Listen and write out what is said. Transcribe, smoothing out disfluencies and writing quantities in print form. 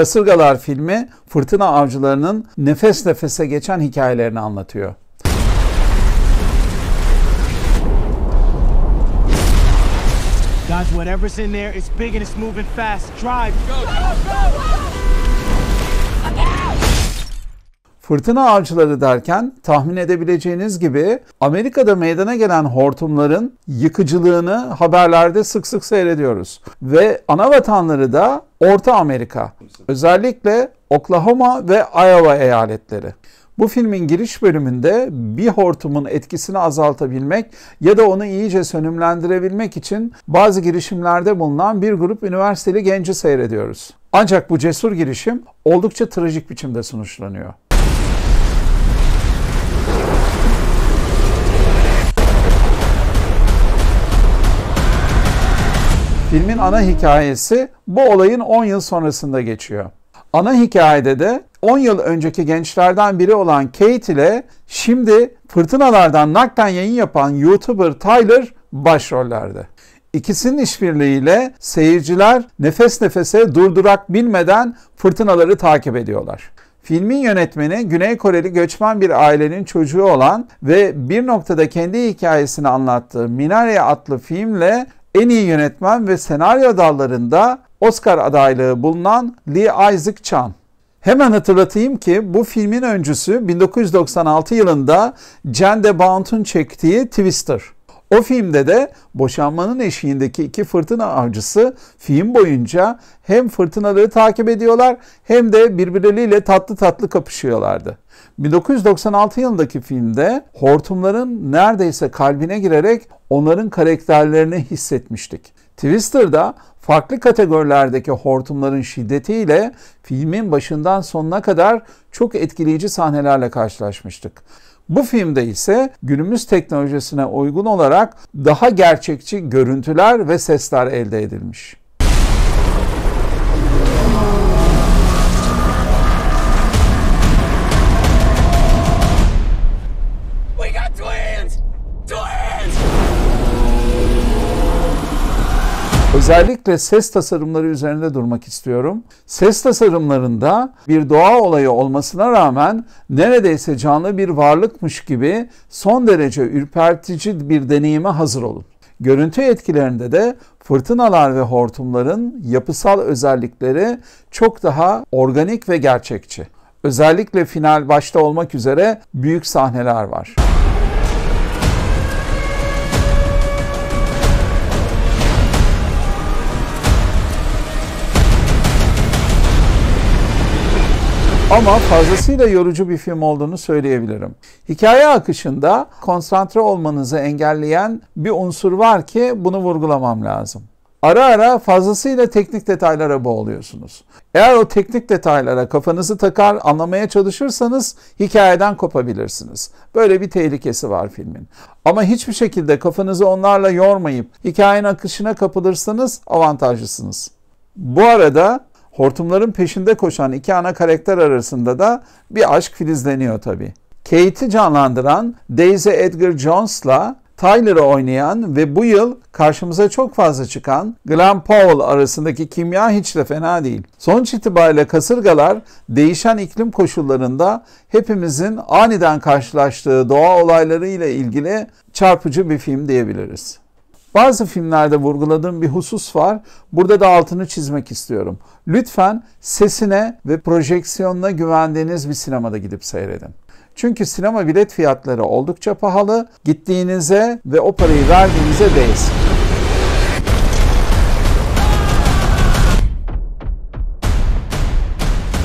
Kasırgalar filmi, fırtına avcılarının nefes nefese geçen hikayelerini anlatıyor. Guys, whatever's in there, it's big and it's moving fast. Drive. Go. Fırtına avcıları derken tahmin edebileceğiniz gibi Amerika'da meydana gelen hortumların yıkıcılığını haberlerde sık sık seyrediyoruz. Ve ana vatanları da Orta Amerika. Özellikle Oklahoma ve Iowa eyaletleri. Bu filmin giriş bölümünde bir hortumun etkisini azaltabilmek ya da onu iyice sönümlendirebilmek için bazı girişimlerde bulunan bir grup üniversiteli genci seyrediyoruz. Ancak bu cesur girişim oldukça trajik biçimde sonuçlanıyor. Filmin ana hikayesi bu olayın 10 yıl sonrasında geçiyor. Ana hikayede de 10 yıl önceki gençlerden biri olan Kate ile şimdi fırtınalardan naklen yayın yapan YouTuber Tyler başrollerde. İkisinin işbirliğiyle seyirciler nefes nefese durdurak bilmeden fırtınaları takip ediyorlar. Filmin yönetmeni Güney Koreli göçmen bir ailenin çocuğu olan ve bir noktada kendi hikayesini anlattığı Minari adlı filmle en iyi yönetmen ve senaryo dallarında Oscar adaylığı bulunan Lee Isaac Chung. Hemen hatırlatayım ki bu filmin öncüsü 1996 yılında Jen de Bount'un çektiği Twister. O filmde de boşanmanın eşiğindeki iki fırtına avcısı film boyunca hem fırtınaları takip ediyorlar hem de birbirleriyle tatlı tatlı kapışıyorlardı. 1996 yılındaki filmde hortumların neredeyse kalbine girerek onların karakterlerini hissetmiştik. Twister'da farklı kategorilerdeki hortumların şiddetiyle filmin başından sonuna kadar çok etkileyici sahnelerle karşılaşmıştık. Bu filmde ise günümüz teknolojisine uygun olarak daha gerçekçi görüntüler ve sesler elde edilmiş. Özellikle ses tasarımları üzerinde durmak istiyorum. Ses tasarımlarında bir doğa olayı olmasına rağmen neredeyse canlı bir varlıkmış gibi son derece ürpertici bir deneyime hazır olun. Görüntü etkilerinde de fırtınalar ve hortumların yapısal özellikleri çok daha organik ve gerçekçi. Özellikle final başta olmak üzere büyük sahneler var. Ama fazlasıyla yorucu bir film olduğunu söyleyebilirim. Hikaye akışında konsantre olmanızı engelleyen bir unsur var ki bunu vurgulamam lazım. Ara ara fazlasıyla teknik detaylara boğuluyorsunuz. Eğer o teknik detaylara kafanızı takar anlamaya çalışırsanız hikayeden kopabilirsiniz. Böyle bir tehlikesi var filmin. Ama hiçbir şekilde kafanızı onlarla yormayıp hikayenin akışına kapılırsanız avantajlısınız. Bu arada hortumların peşinde koşan iki ana karakter arasında da bir aşk filizleniyor tabii. Kate'i canlandıran Daisy Edgar Jones'la Tyler'ı oynayan ve bu yıl karşımıza çok fazla çıkan Glen Powell arasındaki kimya hiç de fena değil. Sonuç itibariyle Kasırgalar değişen iklim koşullarında hepimizin aniden karşılaştığı doğa olayları ile ilgili çarpıcı bir film diyebiliriz. Bazı filmlerde vurguladığım bir husus var. Burada da altını çizmek istiyorum. Lütfen sesine ve projeksiyonuna güvendiğiniz bir sinemada gidip seyredin. Çünkü sinema bilet fiyatları oldukça pahalı. Gittiğinize ve o parayı verdiğinize değsin.